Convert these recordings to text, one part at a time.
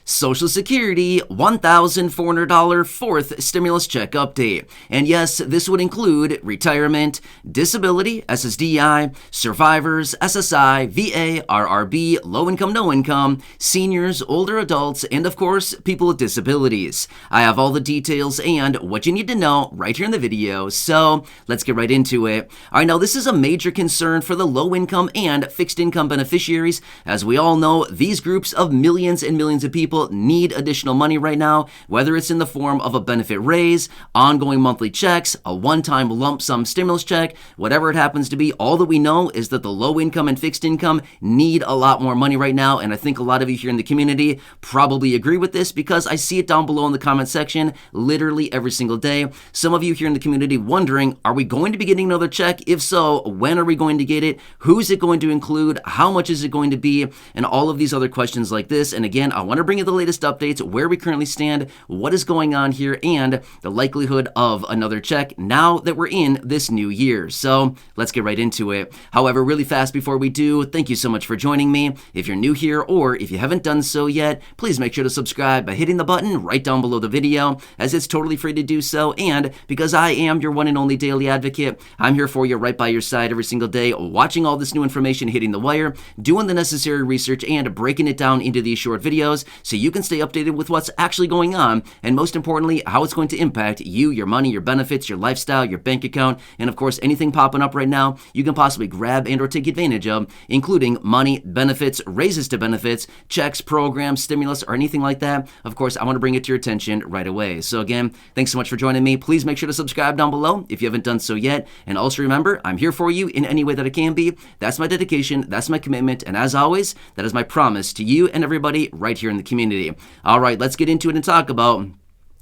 Social Security $1,400 fourth stimulus check update. And yes, this would include retirement, disability, SSDI, survivors, SSI, VA, RRB, low income, no income, seniors, older adults, and of course, people with disabilities. I have all the details and what you need to know right here in the video, so let's get right into it. All right, now this is a major concern for the low income and fixed income beneficiaries. As we all know, these groups of millions and millions of people need additional money right now, whether it's in the form of a benefit raise, ongoing monthly checks, a one-time lump sum stimulus check, whatever it happens to be. All that we know is that the low income and fixed income need a lot more money right now, and I think a lot of you here in the community probably agree with this because I see it down below in the comment section literally every single day. Some of you here in the community wondering, are we going to be getting another check? If so, when are we going to get it? Who's it going to include? How much is it going to be? And all of these other questions like this. And again, I want to bring you the latest updates, where we currently stand, what is going on here, and the likelihood of another check now that we're in this new year. So let's get right into it. However, really fast before we do, thank you so much for joining me. If you're new here or if you haven't done so yet, please make sure to subscribe by hitting the button right down below the video, as it's totally free to do so. And because I am your one and only daily advocate, I'm here for you right by your side every single day, watching all this new information hitting the wire, doing the necessary research, and breaking it down into these short videos so you can stay updated with what's actually going on, and most importantly, how it's going to impact you, your money, your benefits, your lifestyle, your bank account, and of course, anything popping up right now you can possibly grab and or take advantage of, including money, benefits, raises to benefits, checks, programs, stimulus, or anything like that. Of course, I want to bring it to your attention right away. So again, thanks so much for joining me. Please make sure to subscribe down below if you haven't done so yet. And also remember, I'm here for you in any way that I can be. That's my dedication, that's my commitment, and as always, that is my promise to you and everybody right here in the community. All right, let's get into it and talk about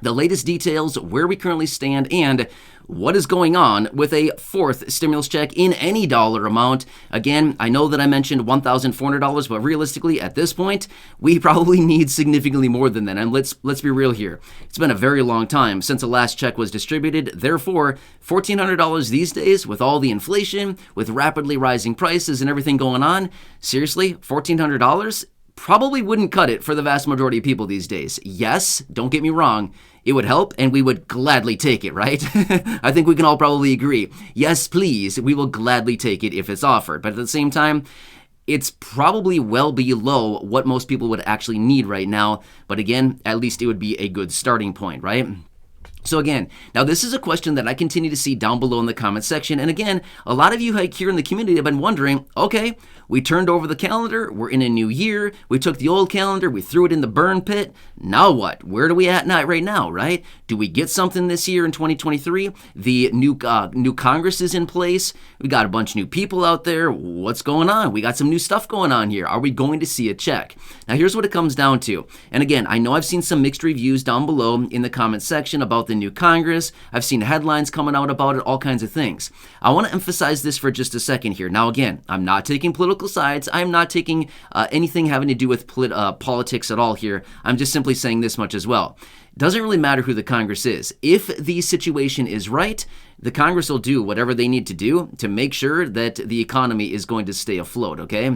the latest details, where we currently stand, and what is going on with a fourth stimulus check in any dollar amount. Again, I know that I mentioned $1,400, but realistically, at this point, we probably need significantly more than that. And let's be real here. It's been a very long time since the last check was distributed. Therefore, $1,400 these days, with all the inflation, with rapidly rising prices and everything going on, seriously, $1,400? Probably wouldn't cut it for the vast majority of people these days. Yes, don't get me wrong, it would help and we would gladly take it, right? I think we can all probably agree. Yes, please, we will gladly take it if it's offered. But at the same time, it's probably well below what most people would actually need right now. But again, at least it would be a good starting point, right? So again, now this is a question that I continue to see down below in the comment section. And again, a lot of you here in the community have been wondering, okay, we turned over the calendar, we're in a new year, we took the old calendar, we threw it in the burn pit. Now what? Where are we at right now, right? Do we get something this year in 2023? The new Congress is in place. We got a bunch of new people out there. What's going on? We got some new stuff going on here. Are we going to see a check? Now here's what it comes down to. And again, I know I've seen some mixed reviews down below in the comment section about the new Congress. I've seen headlines coming out about it, all kinds of things. I want to emphasize this for just a second here. Now again, I'm not taking political sides. I'm not taking anything having to do with politics at all here. I'm just simply saying this much as well. Doesn't really matter who the Congress is. If the situation is right, the Congress will do whatever they need to do to make sure that the economy is going to stay afloat, okay?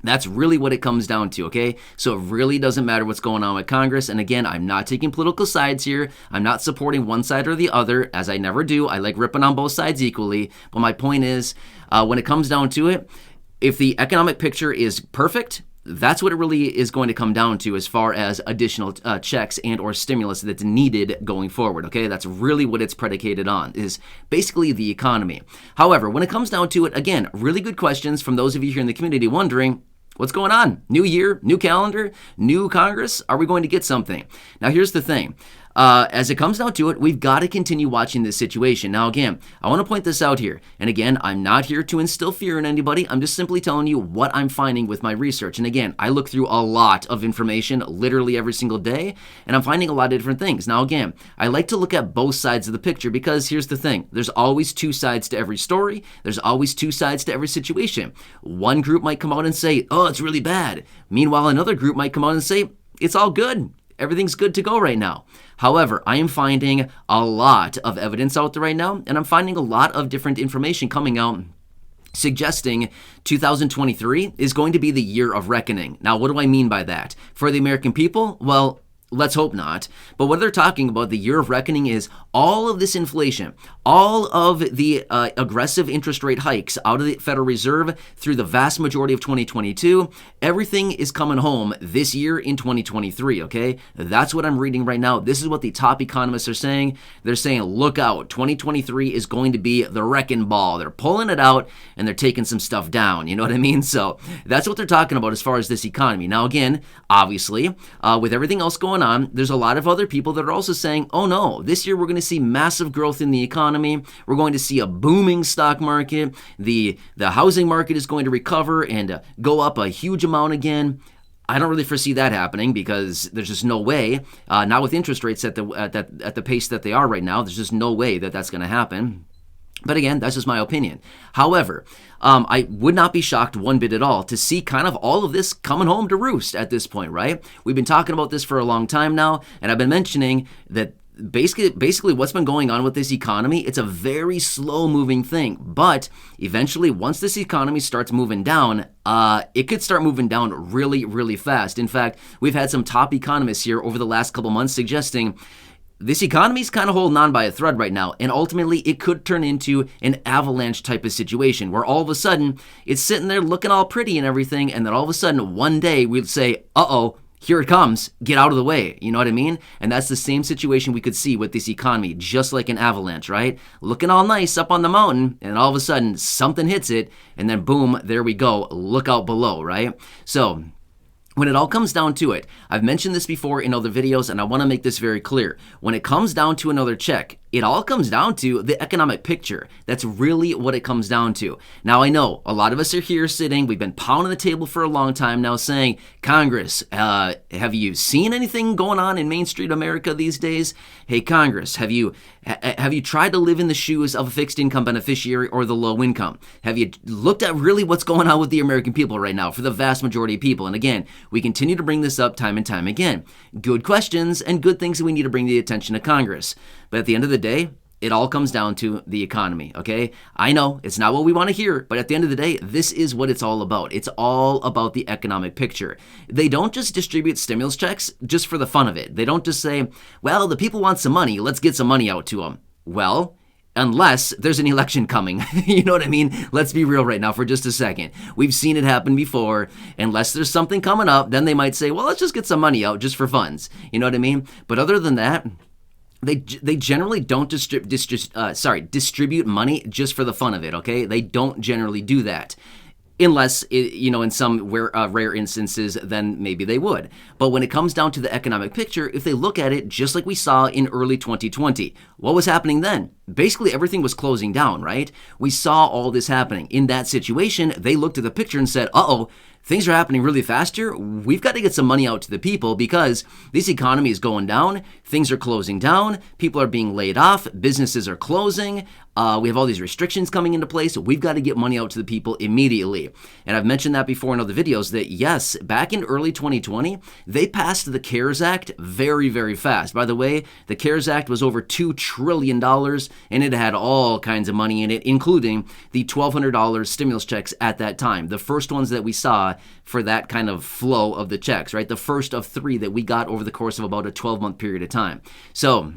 That's really what it comes down to, okay? So it really doesn't matter what's going on with Congress. And again, I'm not taking political sides here. I'm not supporting one side or the other, as I never do. I like ripping on both sides equally. But my point is, when it comes down to it, if the economic picture is perfect, that's what it really is going to come down to as far as additional checks and or stimulus that's needed going forward, okay? That's really what it's predicated on, is basically the economy. However, when it comes down to it, again, really good questions from those of you here in the community wondering, what's going on? New year, new calendar, new Congress? Are we going to get something? Now, here's the thing. As it comes down to it, we've got to continue watching this situation. Now, again, I want to point this out here. And again, I'm not here to instill fear in anybody. I'm just simply telling you what I'm finding with my research. And again, I look through a lot of information literally every single day, and I'm finding a lot of different things. Now, again, I like to look at both sides of the picture because here's the thing. There's always two sides to every story. There's always two sides to every situation. One group might come out and say, oh, it's really bad. Meanwhile, another group might come out and say, it's all good. Everything's good to go right now. However, I am finding a lot of evidence out there right now, and I'm finding a lot of different information coming out suggesting 2023 is going to be the year of reckoning. Now, what do I mean by that? For the American people, well, let's hope not. But what they're talking about, the year of reckoning, is all of this inflation, all of the aggressive interest rate hikes out of the Federal Reserve through the vast majority of 2022. Everything is coming home this year in 2023, okay? That's what I'm reading right now. This is what the top economists are saying. They're saying, look out, 2023 is going to be the wrecking ball. They're pulling it out and they're taking some stuff down. You know what I mean? So that's what they're talking about as far as this economy. Now, again, obviously, with everything else going on, there's a lot of other people that are also saying, oh no, this year we're going to see massive growth in the economy. We're going to see a booming stock market. The housing market is going to recover and go up a huge amount again. I don't really foresee that happening because there's just no way, not with interest rates at the pace that they are right now, there's just no way that that's going to happen. But again, that's just my opinion. However, I would not be shocked one bit at all to see kind of all of this coming home to roost at this point, right? We've been talking about this for a long time now, and I've been mentioning that basically what's been going on with this economy, it's a very slow-moving thing. But eventually, once this economy starts moving down, it could start moving down really, really fast. In fact, we've had some top economists here over the last couple months suggesting this economy's kind of holding on by a thread right now, and ultimately it could turn into an avalanche type of situation where all of a sudden it's sitting there looking all pretty and everything, and then all of a sudden one day we'd say, uh-oh, here it comes, get out of the way, you know what I mean? And that's the same situation we could see with this economy, just like an avalanche, right? Looking all nice up on the mountain, and all of a sudden something hits it, and then boom, there we go, look out below, right? So when it all comes down to it, I've mentioned this before in other videos, and I want to make this very clear. When it comes down to another check, it all comes down to the economic picture. That's really what it comes down to. Now, I know a lot of us are here sitting, we've been pounding the table for a long time now saying, Congress, have you seen anything going on in Main Street America these days? Hey, Congress, have you tried to live in the shoes of a fixed income beneficiary or the low income? Have you looked at really what's going on with the American people right now for the vast majority of people? And again, we continue to bring this up time and time again. Good questions and good things that we need to bring to the attention of Congress. But at the end of the day, it all comes down to the economy, okay? I know it's not what we want to hear, but at the end of the day, this is what it's all about. It's all about the economic picture. They don't just distribute stimulus checks just for the fun of it. They don't just say, well, the people want some money, let's get some money out to them. Well, unless there's an election coming. You know what I mean? Let's be real right now for just a second. We've seen it happen before. Unless there's something coming up, then they might say, well, let's just get some money out just for funds. You know what I mean? But other than that, they generally don't distribute money just for the fun of it, okay? They don't generally do that. Unless, in some rare instances, then maybe they would. But when it comes down to the economic picture, if they look at it just like we saw in early 2020, what was happening then? Basically, everything was closing down, right? We saw all this happening. In that situation, they looked at the picture and said, uh-oh, things are happening really fast here. We've got to get some money out to the people because this economy is going down. Things are closing down. People are being laid off. Businesses are closing. We have all these restrictions coming into place. We've got to get money out to the people immediately. And I've mentioned that before in other videos that, yes, back in early 2020, they passed the CARES Act very, very fast. By the way, the CARES Act was over $2 trillion, and it had all kinds of money in it, including the $1,200 stimulus checks at that time. The first ones that we saw for that kind of flow of the checks, right? The first of 3 that we got over the course of about a 12-month period of time. So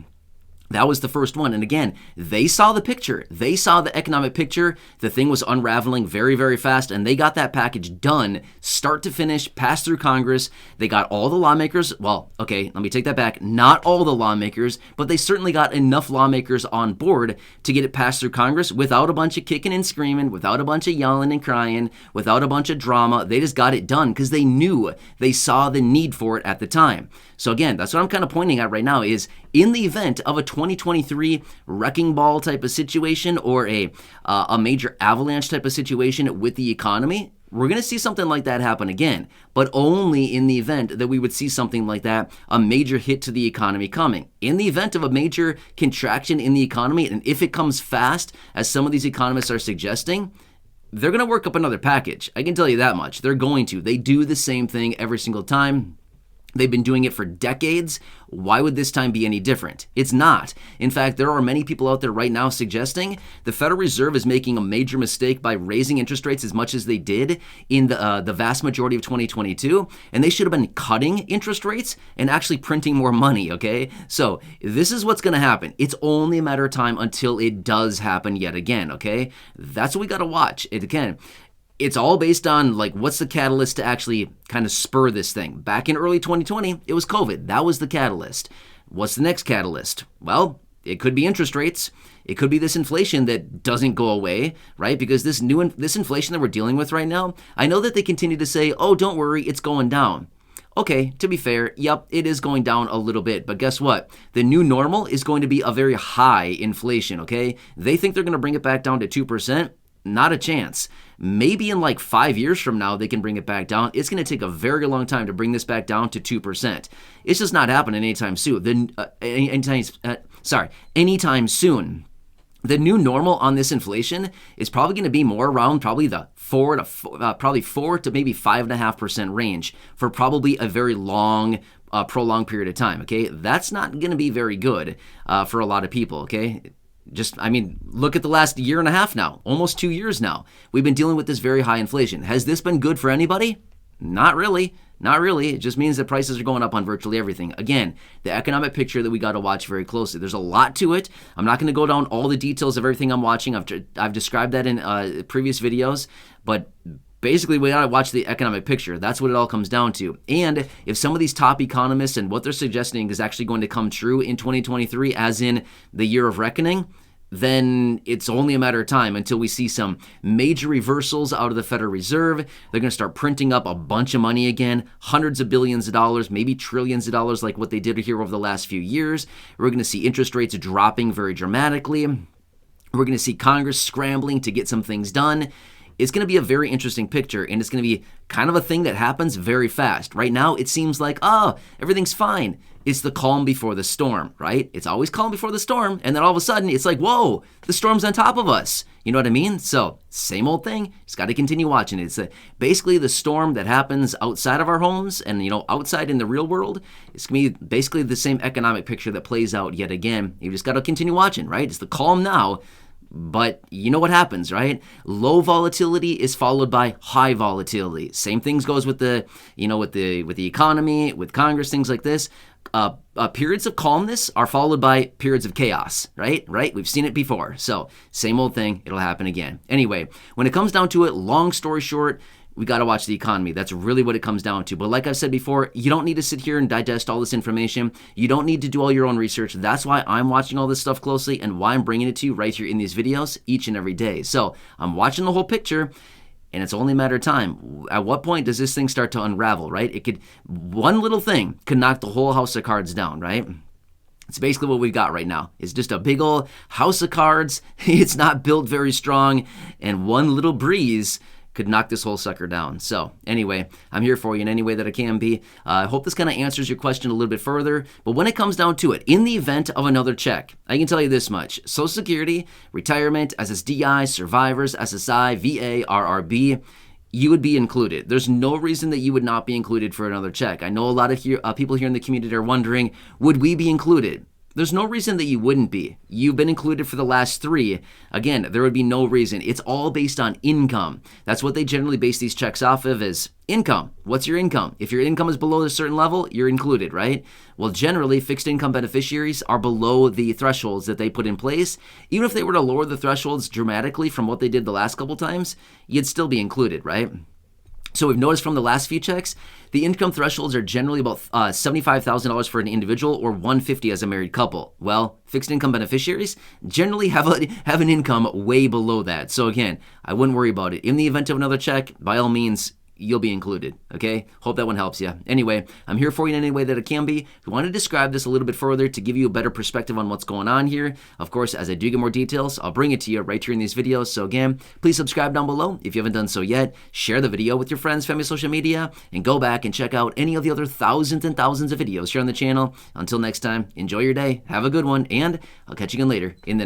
that was the first one. And again, they saw the picture. They saw the economic picture. The thing was unraveling very, very fast, and they got that package done, start to finish, passed through Congress. They got all the lawmakers. Well, okay, let me take that back. Not all the lawmakers, but they certainly got enough lawmakers on board to get it passed through Congress without a bunch of kicking and screaming, without a bunch of yelling and crying, without a bunch of drama. They just got it done because they knew, they saw the need for it at the time. So again, that's what I'm kind of pointing at right now is in the event of a 2023 wrecking ball type of situation or a major avalanche type of situation with the economy, we're going to see something like that happen again, but only in the event that we would see something like that, a major hit to the economy coming. In the event of a major contraction in the economy, and if it comes fast, as some of these economists are suggesting, they're going to work up another package. I can tell you that much. They're going to. They do the same thing every single time. They've been doing it for decades. Why would this time be any different? It's not. In fact, there are many people out there right now suggesting the Federal Reserve is making a major mistake by raising interest rates as much as they did in the vast majority of 2022, and they should have been cutting interest rates and actually printing more money, okay? So this is what's going to happen. It's only a matter of time until it does happen yet again, okay? That's what we got to watch. It's all based on like what's the catalyst to actually kind of spur this thing. Back in early 2020, it was COVID. That was the catalyst. What's the next catalyst? Well, it could be interest rates. It could be this inflation that doesn't go away, right? Because this inflation that we're dealing with right now, I know that they continue to say, oh, don't worry, it's going down. Okay, to be fair, yep, it is going down a little bit, but guess what? The new normal is going to be a very high inflation, okay? They think they're going to bring it back down to 2%. Not a chance. Maybe in like 5 years from now, they can bring it back down. It's going to take a very long time to bring this back down to 2%. It's just not happening anytime soon. Anytime soon. The new normal on this inflation is probably going to be more around probably the 4 to maybe 5.5% range for probably a very long, prolonged period of time. Okay, that's not going to be very good for a lot of people. Okay. Look at the last year and a half now, almost 2 years now. We've been dealing with this very high inflation. Has this been good for anybody? Not really. Not really. It just means that prices are going up on virtually everything. Again, the economic picture that we got to watch very closely. There's a lot to it. I'm not going to go down all the details of everything I'm watching. I've described that in previous videos, but basically, we got to watch the economic picture. That's what it all comes down to. And if some of these top economists and what they're suggesting is actually going to come true in 2023, as in the year of reckoning, then it's only a matter of time until we see some major reversals out of the Federal Reserve. They're going to start printing up a bunch of money again, hundreds of billions of dollars, maybe trillions of dollars like what they did here over the last few years. We're going to see interest rates dropping very dramatically. We're going to see Congress scrambling to get some things done. It's going to be a very interesting picture, and it's going to be kind of a thing that happens very fast. Right now, it seems like, oh, everything's fine. It's the calm before the storm, right? It's always calm before the storm, and then all of a sudden, it's like, whoa, the storm's on top of us. You know what I mean? So, same old thing. Just got to continue watching it. It's basically the storm that happens outside of our homes and, outside in the real world. It's going to be basically the same economic picture that plays out yet again. You just got to continue watching, right? It's the calm now. But you know what happens, right? Low volatility is followed by high volatility. Same things goes with the economy, with Congress, things like this. Periods of calmness are followed by periods of chaos, right? We've seen it before. So same old thing, it'll happen again. Anyway, when it comes down to it, long story short, we got to watch the economy. That's really what it comes down to. But like I've said before, you don't need to sit here and digest all this information. You don't need to do all your own research. That's why I'm watching all this stuff closely and why I'm bringing it to you right here in these videos each and every day. So I'm watching the whole picture, and it's only a matter of time. At what point does this thing start to unravel, right? One little thing could knock the whole house of cards down, right? It's basically what we've got right now. It's just a big old house of cards. It's not built very strong, and one little breeze could knock this whole sucker down. So anyway, I'm here for you in any way that I can be. I hope this kind of answers your question a little bit further. But when it comes down to it, in the event of another check, I can tell you this much. Social Security, retirement, SSDI, survivors, SSI, VA, RRB, you would be included. There's no reason that you would not be included for another check. I know a lot of people here in the community are wondering, would we be included? There's no reason that you wouldn't be. You've been included for the last 3. Again, there would be no reason. It's all based on income. That's what they generally base these checks off of, is income. What's your income? If your income is below a certain level, you're included, right? Well, generally, fixed income beneficiaries are below the thresholds that they put in place. Even if they were to lower the thresholds dramatically from what they did the last couple times, you'd still be included, right? So we've noticed from the last few checks, the income thresholds are generally about $75,000 for an individual or $150,000 as a married couple. Well, fixed income beneficiaries generally have an income way below that. So again, I wouldn't worry about it. In the event of another check, by all means, you'll be included, okay? Hope that one helps you. Anyway, I'm here for you in any way that it can be. I want to describe this a little bit further to give you a better perspective on what's going on here. Of course, as I do get more details, I'll bring it to you right here in these videos. So again, please subscribe down below if you haven't done so yet. Share the video with your friends, family, social media, and go back and check out any of the other thousands and thousands of videos here on the channel. Until next time, enjoy your day, have a good one, and I'll catch you again later in the